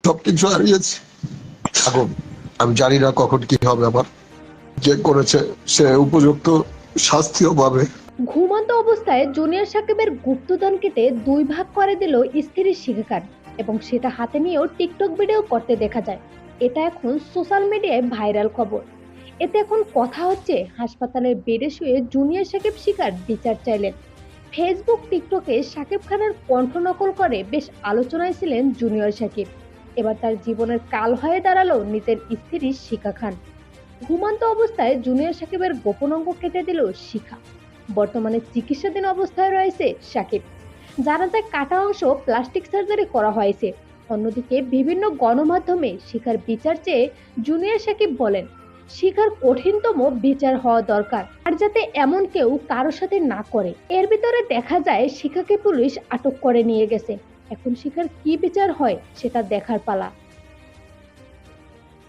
সবকিছু হারিয়েছি। এখন আমি জানি না কখন কি হবে। আমার যে করেছে সে উপযুক্ত শাস্তিও পাবে। ঘুমন্ত অবস্থায় জুনিয়র সাকিবের গুপ্তধন কেটে দুই ভাগ করে দিল স্ত্রী শিখা খান এবং সেটা হাতে নিয়েও টিকটক ভিডিও করতে দেখা যায়। এটা এখন সোশ্যাল মিডিয়ায় ভাইরাল খবর। এতে এখন কথা হচ্ছে হাসপাতালের বেডে শুয়ে জুনিয়র সাকিব শিখার বিচার চাইলেন। ফেসবুক টিকটকে সাকিব খানের কণ্ঠ নকল করে বেশ আলোচনায় ছিলেন জুনিয়র সাকিব। এবার তার জীবনের কাল হয়ে দাঁড়ালো নিজের স্ত্রী শিখা খান। ঘুমন্ত অবস্থায় জুনিয়র সাকিবের গোপন অঙ্গ কেটে দিল শিখা। বর্তমানে চিকিৎসাধীন অবস্থায় রয়েছে সাকিব। জানা যায় কাটা অংশ প্লাস্টিক সার্জারি করা হয়েছে। অন্যদিকে বিভিন্ন গণমাধ্যমে শিখার বিচার চেয়ে জুনিয়র সাকিব বলেন, শিখার কঠিনতম বিচার হওয়া দরকার আর যাতে এমন কেউ কারোর সাথে না করে। এর ভিতরে দেখা যায় শিখাকে পুলিশ আটক করে নিয়ে গেছে। এখন শিখার কি বিচার হয় সেটা দেখার পালা।